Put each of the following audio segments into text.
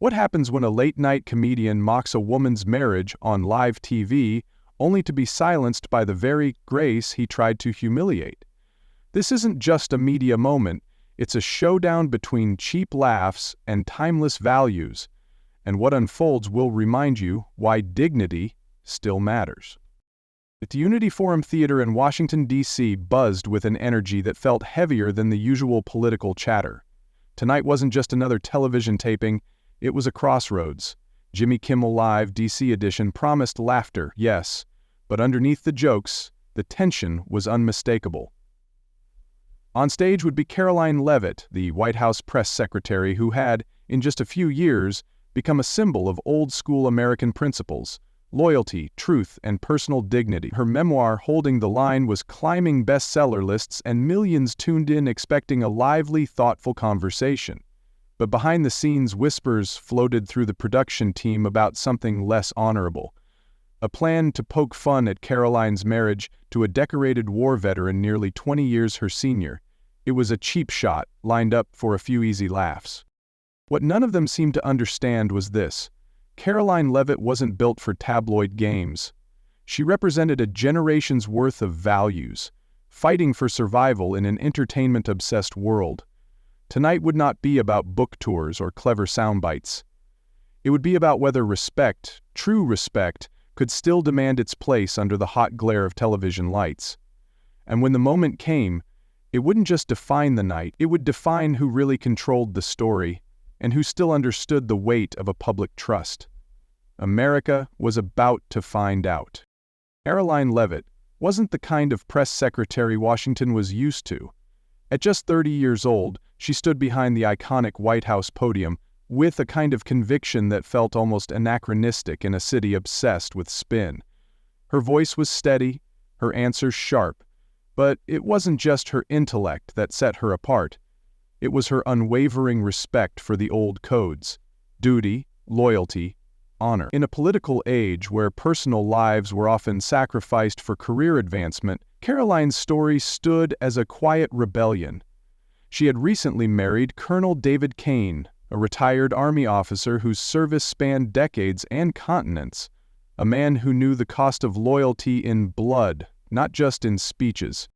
What happens when a late-night comedian mocks a woman's marriage on live TV only to be silenced by the very grace he tried to humiliate? This isn't just a media moment, it's a showdown between cheap laughs and timeless values, and what unfolds will remind you why dignity still matters. The Unity Forum Theater in Washington, D.C. buzzed with an energy that felt heavier than the usual political chatter. Tonight wasn't just another television taping, it was a crossroads. Jimmy Kimmel Live D.C. edition promised laughter, yes, but underneath the jokes, the tension was unmistakable. On stage would be Caroline Leavitt, the White House press secretary who had, in just a few years, become a symbol of old-school American principles: loyalty, truth, and personal dignity. Her memoir, Holding the Line, was climbing bestseller lists and millions tuned in expecting a lively, thoughtful conversation. But behind the scenes, whispers floated through the production team about something less honorable. A plan to poke fun at Caroline's marriage to a decorated war veteran nearly 20 years her senior. It was a cheap shot, lined up for a few easy laughs. What none of them seemed to understand was this: Caroline Leavitt wasn't built for tabloid games. She represented a generation's worth of values, fighting for survival in an entertainment-obsessed world. Tonight would not be about book tours or clever sound bites. It would be about whether respect, true respect, could still demand its place under the hot glare of television lights. And when the moment came, it wouldn't just define the night, it would define who really controlled the story and who still understood the weight of a public trust. America was about to find out. Caroline Leavitt wasn't the kind of press secretary Washington was used to. At just 30 years old, she stood behind the iconic White House podium with a kind of conviction that felt almost anachronistic in a city obsessed with spin. Her voice was steady, her answers sharp, but it wasn't just her intellect that set her apart. It was her unwavering respect for the old codes: duty, loyalty, honor. In a political age where personal lives were often sacrificed for career advancement, Caroline's story stood as a quiet rebellion. She had recently married Colonel David Kane, a retired Army officer whose service spanned decades and continents, a man who knew the cost of loyalty in blood, not just in speeches.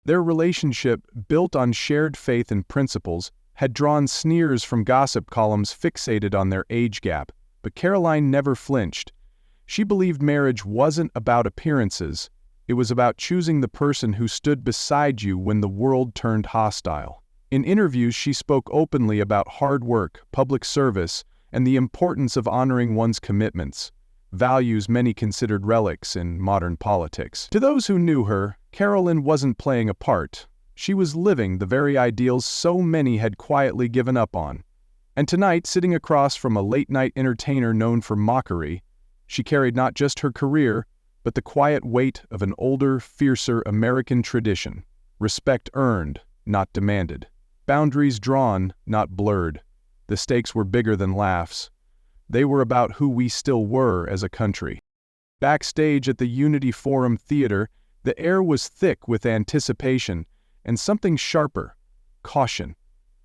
Their relationship, built on shared faith and principles, had drawn sneers from gossip columns fixated on their age gap, but Caroline never flinched. She believed marriage wasn't about appearances, it was about choosing the person who stood beside you when the world turned hostile. In interviews, she spoke openly about hard work, public service, and the importance of honoring one's commitments, values many considered relics in modern politics. To those who knew her, Karoline wasn't playing a part. She was living the very ideals so many had quietly given up on. And tonight, sitting across from a late-night entertainer known for mockery, she carried not just her career, but the quiet weight of an older, fiercer American tradition. Respect earned, not demanded. Boundaries drawn, not blurred. The stakes were bigger than laughs. They were about who we still were as a country. Backstage at the Unity Forum Theater, the air was thick with anticipation and something sharper: caution.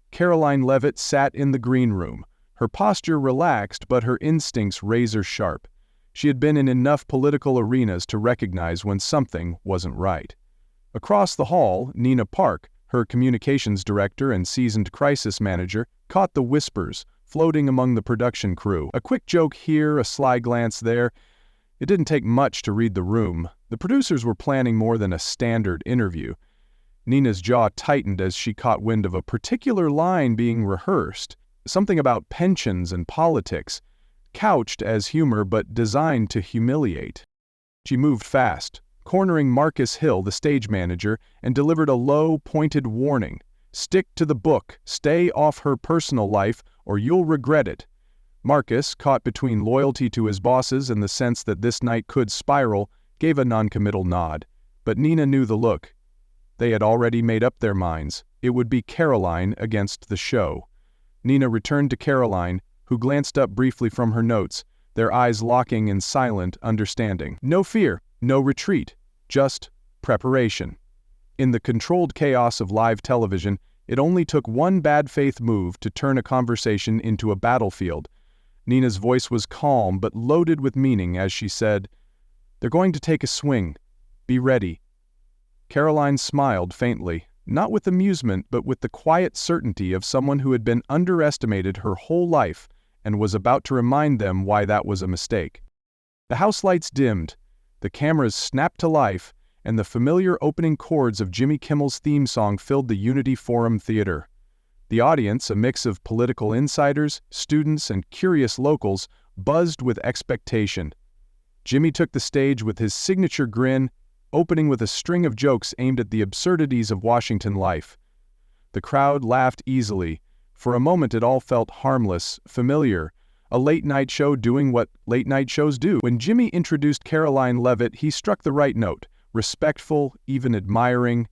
Caroline Leavitt sat in the green room, her posture relaxed but her instincts razor-sharp. She had been in enough political arenas to recognize when something wasn't right. Across the hall, Nina Park, her communications director and seasoned crisis manager, caught the whispers floating among the production crew. A quick joke here, a sly glance there. It didn't take much to read the room. The producers were planning more than a standard interview. Nina's jaw tightened as she caught wind of a particular line being rehearsed, something about pensions and politics, couched as humor but designed to humiliate. She moved fast, cornering Marcus Hill, the stage manager, and delivered a low, pointed warning: "Stick to the book, stay off her personal life, or you'll regret it." Marcus, caught between loyalty to his bosses and the sense that this night could spiral, gave a noncommittal nod. But Nina knew the look. They had already made up their minds. It would be Karoline against the show. Nina returned to Caroline, who glanced up briefly from her notes, their eyes locking in silent understanding. No fear, no retreat, just preparation. In the controlled chaos of live television, it only took one bad faith move to turn a conversation into a battlefield. Nina's voice was calm but loaded with meaning as she said, "They're going to take a swing. Be ready." Caroline smiled faintly, not with amusement but with the quiet certainty of someone who had been underestimated her whole life and was about to remind them why that was a mistake. The house lights dimmed, the cameras snapped to life, and the familiar opening chords of Jimmy Kimmel's theme song filled the Unity Forum Theater. The audience, a mix of political insiders, students, and curious locals, buzzed with expectation. Jimmy took the stage with his signature grin, opening with a string of jokes aimed at the absurdities of Washington life. The crowd laughed easily. For a moment it all felt harmless, familiar, a late-night show doing what late-night shows do. When Jimmy introduced Caroline Leavitt, he struck the right note, respectful, even admiring.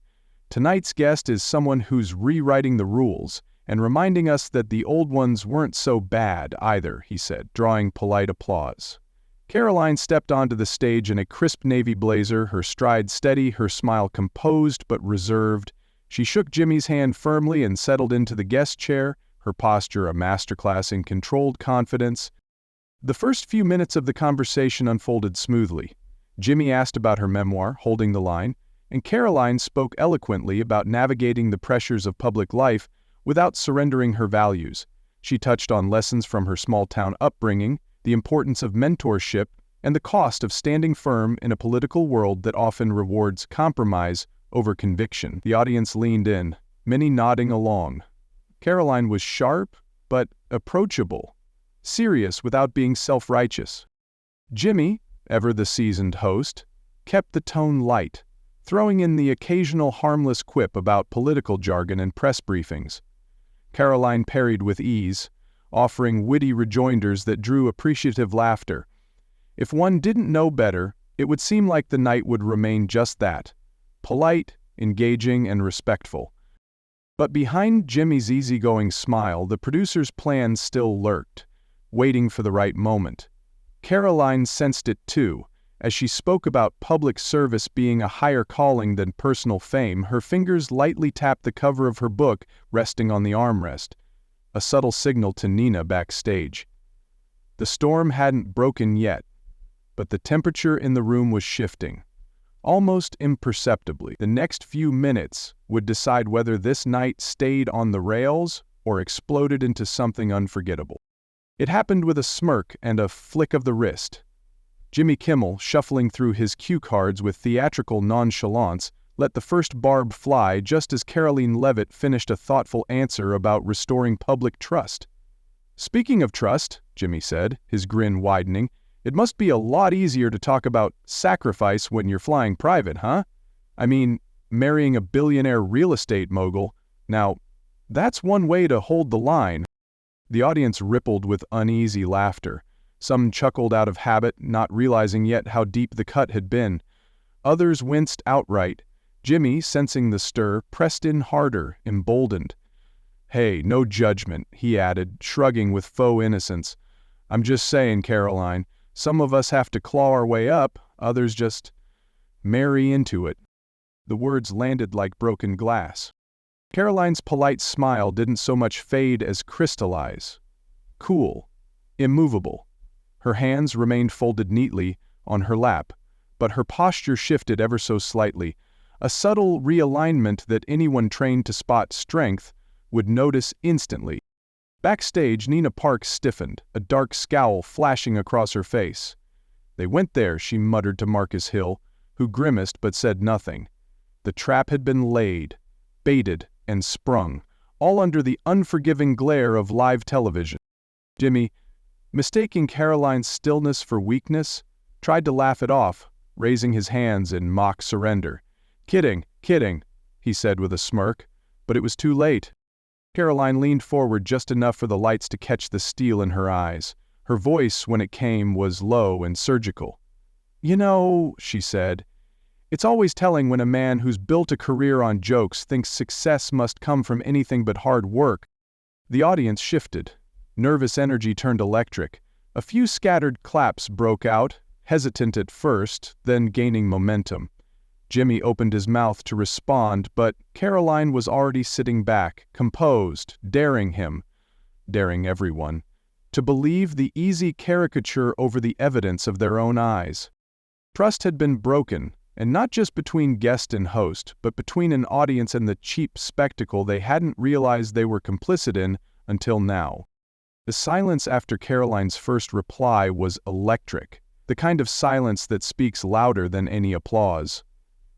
Tonight's guest is someone who's rewriting the rules and reminding us that the old ones weren't so bad either, he said, drawing polite applause. Caroline stepped onto the stage in a crisp navy blazer, her stride steady, her smile composed but reserved. She shook Jimmy's hand firmly and settled into the guest chair, her posture a masterclass in controlled confidence. The first few minutes of the conversation unfolded smoothly. Jimmy asked about her memoir, holding the line, and Caroline spoke eloquently about navigating the pressures of public life without surrendering her values. She touched on lessons from her small-town upbringing, the importance of mentorship, and the cost of standing firm in a political world that often rewards compromise over conviction. The audience leaned in, many nodding along. Caroline was sharp, but approachable, serious without being self-righteous. Jimmy, ever the seasoned host, kept the tone light, throwing in the occasional harmless quip about political jargon and press briefings. Caroline parried with ease, offering witty rejoinders that drew appreciative laughter. If one didn't know better, it would seem like the night would remain just that, polite, engaging, and respectful. But behind Jimmy's easygoing smile, the producer's plan still lurked, waiting for the right moment. Caroline sensed it too. As she spoke about public service being a higher calling than personal fame, her fingers lightly tapped the cover of her book, resting on the armrest, a subtle signal to Nina backstage. The storm hadn't broken yet, but the temperature in the room was shifting, almost imperceptibly. The next few minutes would decide whether this night stayed on the rails or exploded into something unforgettable. It happened with a smirk and a flick of the wrist. Jimmy Kimmel, shuffling through his cue cards with theatrical nonchalance, let the first barb fly just as Caroline Leavitt finished a thoughtful answer about restoring public trust. "Speaking of trust," Jimmy said, his grin widening, "it must be a lot easier to talk about sacrifice when you're flying private, huh? I mean, marrying a billionaire real estate mogul. Now, that's one way to hold the line." The audience rippled with uneasy laughter. Some chuckled out of habit, not realizing yet how deep the cut had been. Others winced outright. Jimmy, sensing the stir, pressed in harder, emboldened. "Hey, no judgment," he added, shrugging with faux innocence. "I'm just saying, Caroline, some of us have to claw our way up, others just marry into it." The words landed like broken glass. Caroline's polite smile didn't so much fade as crystallize. Cool, immovable. Her hands remained folded neatly on her lap, but her posture shifted ever so slightly, a subtle realignment that anyone trained to spot strength would notice instantly. Backstage, Nina Park stiffened, a dark scowl flashing across her face. "They went there," she muttered to Marcus Hill, who grimaced but said nothing. The trap had been laid, baited, and sprung, all under the unforgiving glare of live television. Jimmy, mistaking Caroline's stillness for weakness, tried to laugh it off, raising his hands in mock surrender. "Kidding, kidding," he said with a smirk, but it was too late. Caroline leaned forward just enough for the lights to catch the steel in her eyes. Her voice, when it came, was low and surgical. "You know," she said, "it's always telling when a man who's built a career on jokes thinks success must come from anything but hard work." The audience shifted. Nervous energy turned electric. A few scattered claps broke out, hesitant at first, then gaining momentum. Jimmy opened his mouth to respond, but Caroline was already sitting back, composed, daring him, daring everyone, to believe the easy caricature over the evidence of their own eyes. Trust had been broken, and not just between guest and host, but between an audience and the cheap spectacle they hadn't realized they were complicit in until now. The silence after Caroline's first reply was electric, the kind of silence that speaks louder than any applause.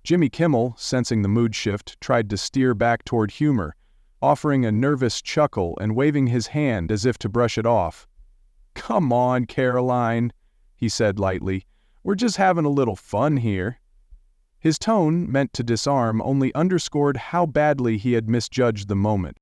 Jimmy Kimmel, sensing the mood shift, tried to steer back toward humor, offering a nervous chuckle and waving his hand as if to brush it off. "Come on, Caroline," he said lightly. "We're just having a little fun here." His tone, meant to disarm, only underscored how badly he had misjudged the moment.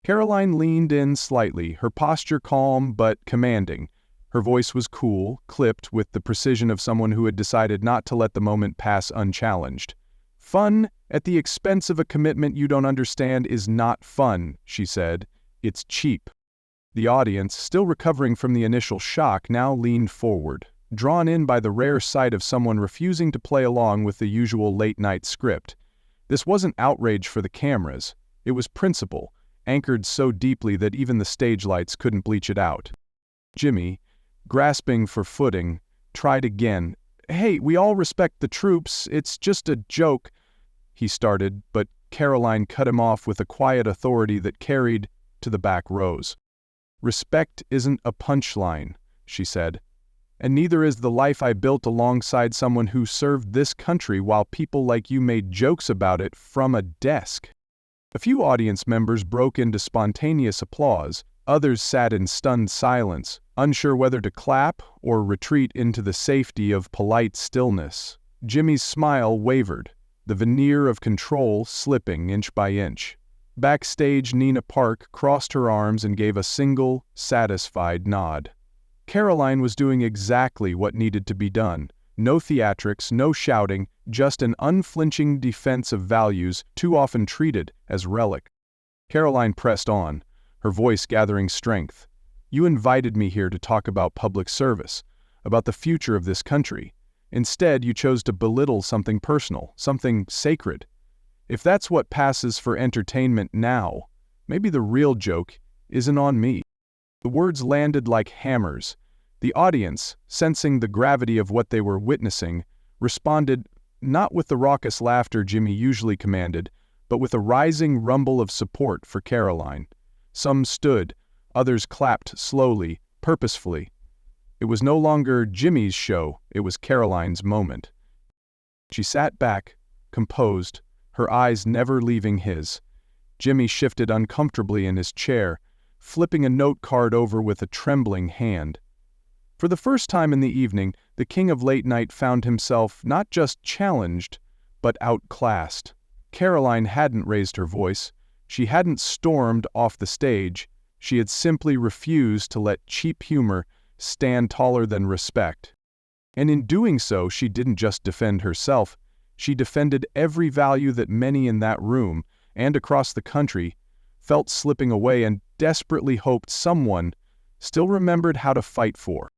Caroline leaned in slightly, her posture calm but commanding. Her voice was cool, clipped with the precision of someone who had decided not to let the moment pass unchallenged. "Fun at the expense of a commitment you don't understand is not fun," she said. "It's cheap." The audience, still recovering from the initial shock, now leaned forward, drawn in by the rare sight of someone refusing to play along with the usual late-night script. This wasn't outrage for the cameras. It was principle, anchored so deeply that even the stage lights couldn't bleach it out. Jimmy, grasping for footing, tried again. "Hey, we all respect the troops. It's just a joke," he started, but Caroline cut him off with a quiet authority that carried to the back rows. "Respect isn't a punchline," she said. "And neither is the life I built alongside someone who served this country while people like you made jokes about it from a desk." A few audience members broke into spontaneous applause. Others sat in stunned silence, unsure whether to clap or retreat into the safety of polite stillness. Jimmy's smile wavered, the veneer of control slipping inch by inch. Backstage, Nina Park crossed her arms and gave a single, satisfied nod. Caroline was doing exactly what needed to be done. No theatrics, no shouting, just an unflinching defense of values too often treated as relic. Caroline pressed on, her voice gathering strength. "You invited me here to talk about public service, about the future of this country. Instead, you chose to belittle something personal, something sacred. If that's what passes for entertainment now, maybe the real joke isn't on me." The words landed like hammers. The audience, sensing the gravity of what they were witnessing, responded not with the raucous laughter Jimmy usually commanded, but with a rising rumble of support for Caroline. Some stood, others clapped slowly, purposefully. It was no longer Jimmy's show, it was Caroline's moment. She sat back, composed, her eyes never leaving his. Jimmy shifted uncomfortably in his chair, flipping a note card over with a trembling hand. For the first time in the evening, the king of late night found himself not just challenged, but outclassed. Caroline hadn't raised her voice. She hadn't stormed off the stage. She had simply refused to let cheap humor stand taller than respect. And in doing so, she didn't just defend herself. She defended every value that many in that room, and across the country, felt slipping away and desperately hoped someone still remembered how to fight for.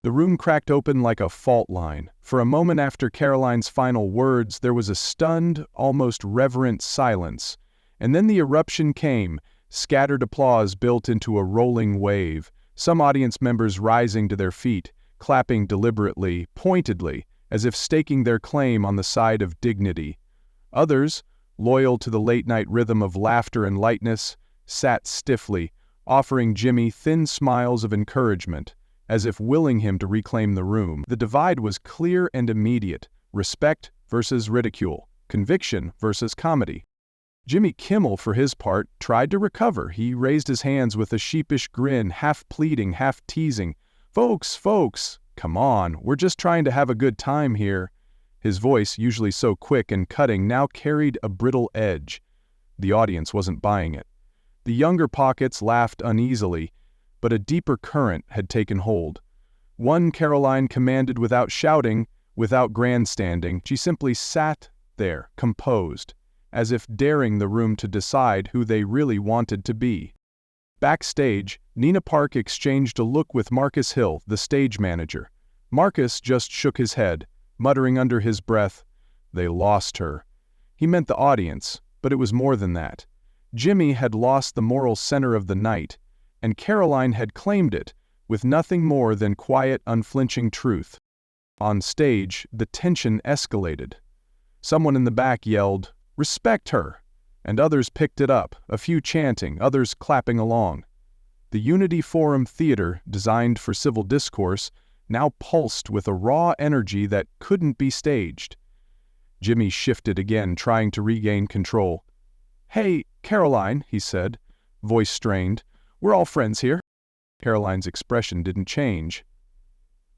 The room cracked open like a fault line. For a moment after Caroline's final words, there was a stunned, almost reverent silence. And then the eruption came, scattered applause built into a rolling wave, some audience members rising to their feet, clapping deliberately, pointedly, as if staking their claim on the side of dignity. Others, loyal to the late-night rhythm of laughter and lightness, sat stiffly, offering Jimmy thin smiles of encouragement, as if willing him to reclaim the room. The divide was clear and immediate: respect versus ridicule, conviction versus comedy. Jimmy Kimmel, for his part, tried to recover. He raised his hands with a sheepish grin, half pleading, half teasing. Folks, come on, we're just trying to have a good time here." His voice, usually so quick and cutting, now carried a brittle edge. The audience wasn't buying it. The younger pockets laughed uneasily, but a deeper current had taken hold. One Caroline commanded without shouting, without grandstanding. She simply sat there, composed, as if daring the room to decide who they really wanted to be. Backstage, Nina Park exchanged a look with Marcus Hill, the stage manager. Marcus just shook his head, muttering under his breath, "They lost her." He meant the audience, but it was more than that. Jimmy had lost the moral center of the night, and Caroline had claimed it with nothing more than quiet, unflinching truth. On stage, the tension escalated. Someone in the back yelled, "Respect her!" and others picked it up, a few chanting, others clapping along. The Unity Forum Theater, designed for civil discourse, now pulsed with a raw energy that couldn't be staged. Jimmy shifted again, trying to regain control. "Hey, Caroline," he said, voice strained. "We're all friends here." Caroline's expression didn't change.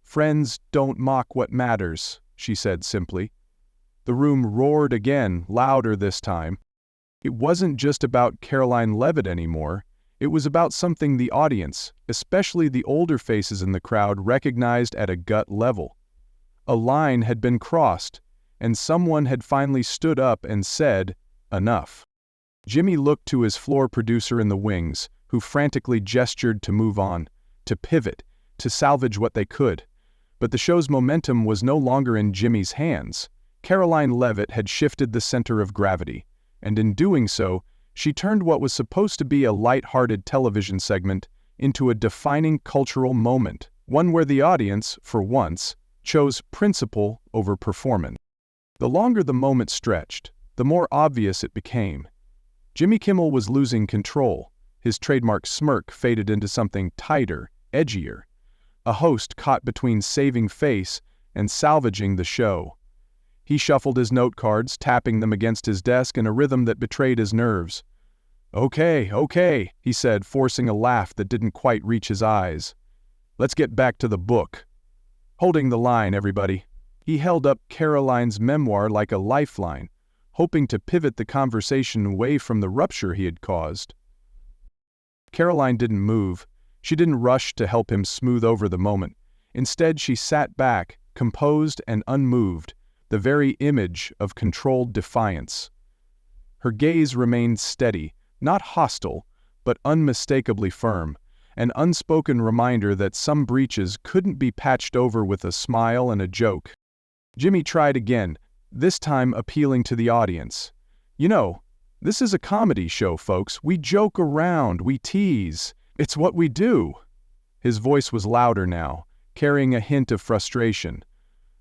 "Friends don't mock what matters," she said simply. The room roared again, louder this time. It wasn't just about Caroline Leavitt anymore. It was about something the audience, especially the older faces in the crowd, recognized at a gut level. A line had been crossed, and someone had finally stood up and said, "Enough." Jimmy looked to his floor producer in the wings, who frantically gestured to move on, to pivot, to salvage what they could. But the show's momentum was no longer in Jimmy's hands. Caroline Leavitt had shifted the center of gravity, and in doing so, she turned what was supposed to be a light-hearted television segment into a defining cultural moment, one where the audience, for once, chose principle over performance. The longer the moment stretched, the more obvious it became. Jimmy Kimmel was losing control. His trademark smirk faded into something tighter, edgier. A host caught between saving face and salvaging the show. He shuffled his note cards, tapping them against his desk in a rhythm that betrayed his nerves. Okay, he said, forcing a laugh that didn't quite reach his eyes. "Let's get back to the book. Holding the line, everybody." He held up Caroline's memoir like a lifeline, hoping to pivot the conversation away from the rupture he had caused. Caroline didn't move. She didn't rush to help him smooth over the moment. Instead, she sat back, composed and unmoved, the very image of controlled defiance. Her gaze remained steady, not hostile, but unmistakably firm, an unspoken reminder that some breaches couldn't be patched over with a smile and a joke. Jimmy tried again, this time appealing to the audience. "You know, this is a comedy show, folks. We joke around, we tease. It's what we do." His voice was louder now, carrying a hint of frustration.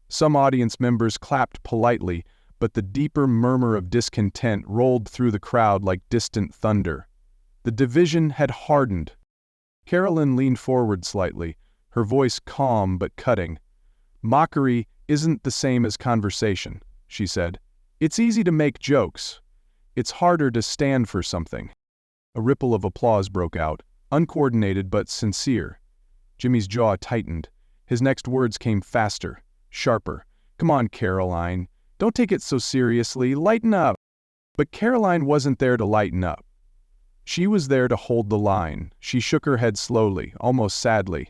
Some audience members clapped politely, but the deeper murmur of discontent rolled through the crowd like distant thunder. The division had hardened. Caroline leaned forward slightly, her voice calm but cutting. "Mockery isn't the same as conversation," she said. "It's easy to make jokes. It's harder to stand for something." A ripple of applause broke out, uncoordinated but sincere. Jimmy's jaw tightened. His next words came faster, sharper. "Come on, Caroline. Don't take it so seriously. Lighten up." But Caroline wasn't there to lighten up. She was there to hold the line. She shook her head slowly, almost sadly.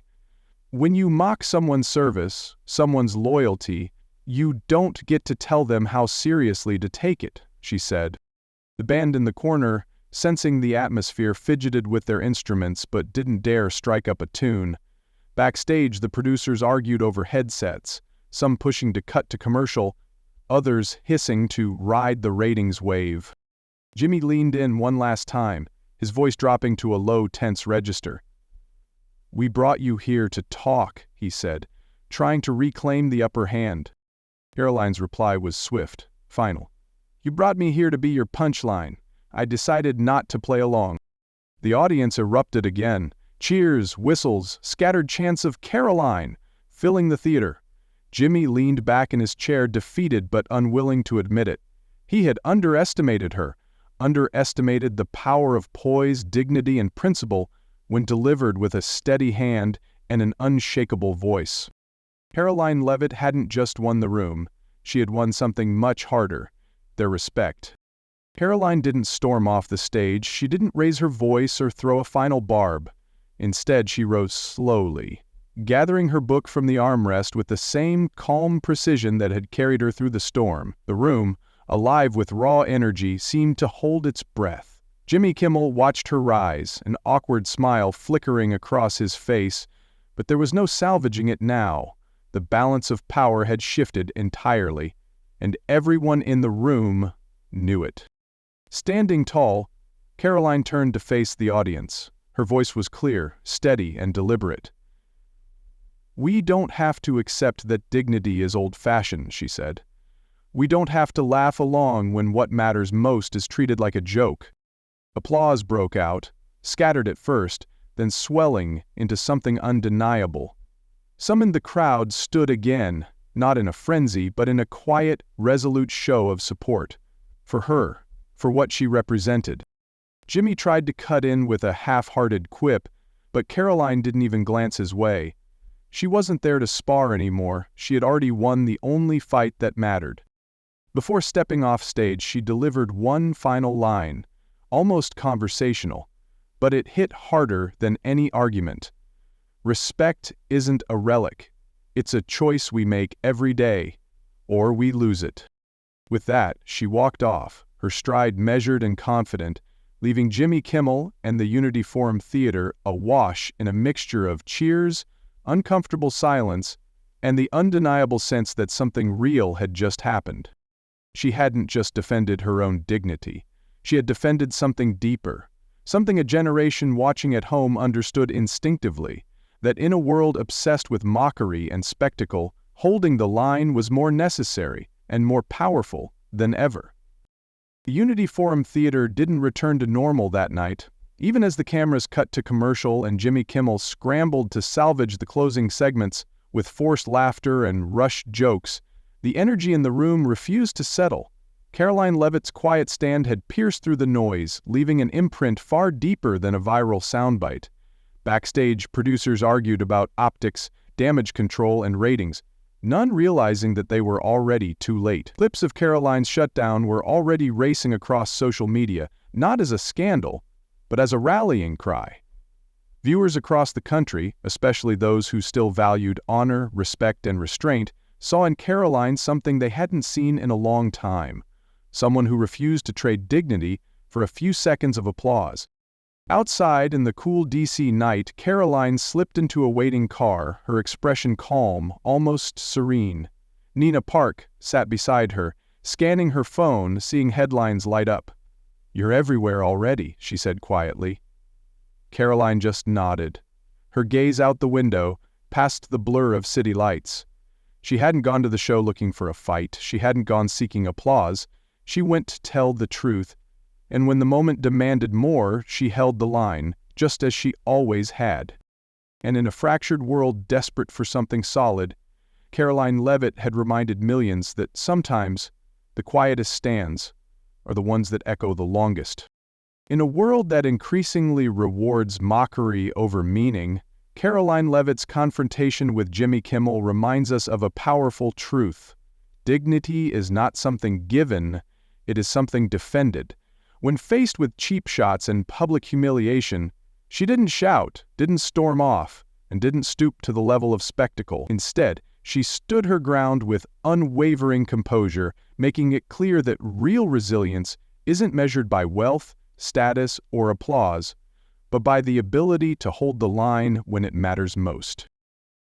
"When you mock someone's service, someone's loyalty, you don't get to tell them how seriously to take it," she said. The band in the corner, sensing the atmosphere, fidgeted with their instruments but didn't dare strike up a tune. Backstage, the producers argued over headsets, some pushing to cut to commercial, others hissing to ride the ratings wave. Jimmy leaned in one last time, his voice dropping to a low, tense register. "We brought you here to talk," he said, trying to reclaim the upper hand. Caroline's reply was swift, final. "You brought me here to be your punchline. I decided not to play along." The audience erupted again. Cheers, whistles, scattered chants of "Caroline!" filling the theater. Jimmy leaned back in his chair, defeated but unwilling to admit it. He had underestimated her, underestimated the power of poise, dignity, and principle when delivered with a steady hand and an unshakable voice. Caroline Leavitt hadn't just won the room, she had won something much harder, their respect. Caroline didn't storm off the stage, she didn't raise her voice or throw a final barb. Instead, she rose slowly, gathering her book from the armrest with the same calm precision that had carried her through the storm. The room, alive with raw energy, seemed to hold its breath. Jimmy Kimmel watched her rise, an awkward smile flickering across his face, but there was no salvaging it now. The balance of power had shifted entirely, and everyone in the room knew it. Standing tall, Caroline turned to face the audience. Her voice was clear, steady, and deliberate. "We don't have to accept that dignity is old-fashioned," she said. "We don't have to laugh along when what matters most is treated like a joke." Applause broke out, scattered at first, then swelling into something undeniable. Some in the crowd stood again, not in a frenzy, but in a quiet, resolute show of support. For her, for what she represented. Jimmy tried to cut in with a half-hearted quip, but Caroline didn't even glance his way. She wasn't there to spar anymore. She had already won the only fight that mattered. Before stepping off stage, she delivered one final line, almost conversational, but it hit harder than any argument. "Respect isn't a relic. It's a choice we make every day, or we lose it." With that, she walked off, her stride measured and confident, leaving Jimmy Kimmel and the Unity Forum Theater awash in a mixture of cheers, uncomfortable silence, and the undeniable sense that something real had just happened. She hadn't just defended her own dignity. She had defended something deeper, something a generation watching at home understood instinctively, that in a world obsessed with mockery and spectacle, holding the line was more necessary and more powerful than ever. The Unity Forum Theater didn't return to normal that night. Even as the cameras cut to commercial and Jimmy Kimmel scrambled to salvage the closing segments with forced laughter and rushed jokes, the energy in the room refused to settle. Caroline Leavitt's quiet stand had pierced through the noise, leaving an imprint far deeper than a viral soundbite. Backstage, producers argued about optics, damage control, and ratings, none realizing that they were already too late. Clips of Caroline's shutdown were already racing across social media, not as a scandal, but as a rallying cry. Viewers across the country, especially those who still valued honor, respect, and restraint, saw in Caroline something they hadn't seen in a long time. Someone who refused to trade dignity for a few seconds of applause. Outside in the cool DC night, Caroline slipped into a waiting car, her expression calm, almost serene. Nina Park sat beside her, scanning her phone, seeing headlines light up. "You're everywhere already," she said quietly. Caroline just nodded, her gaze out the window, past the blur of city lights. She hadn't gone to the show looking for a fight. She hadn't gone seeking applause. She went to tell the truth. And when the moment demanded more, she held the line, just as she always had. And in a fractured world desperate for something solid, Caroline Leavitt had reminded millions that sometimes the quietest stands are the ones that echo the longest. In a world that increasingly rewards mockery over meaning, Caroline Leavitt's confrontation with Jimmy Kimmel reminds us of a powerful truth. Dignity is not something given, it is something defended. When faced with cheap shots and public humiliation, she didn't shout, didn't storm off, and didn't stoop to the level of spectacle. Instead, she stood her ground with unwavering composure, making it clear that real resilience isn't measured by wealth, status, or applause, but by the ability to hold the line when it matters most.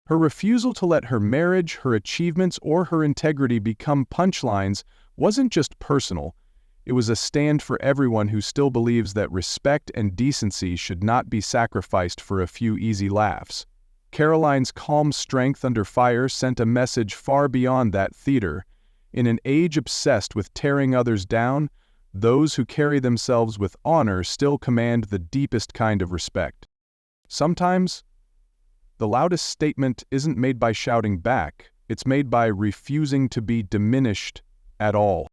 Her refusal to let her marriage, her achievements, or her integrity become punchlines wasn't just personal. It was a stand for everyone who still believes that respect and decency should not be sacrificed for a few easy laughs. Caroline's calm strength under fire sent a message far beyond that theater. In an age obsessed with tearing others down, those who carry themselves with honor still command the deepest kind of respect. Sometimes, the loudest statement isn't made by shouting back, it's made by refusing to be diminished at all.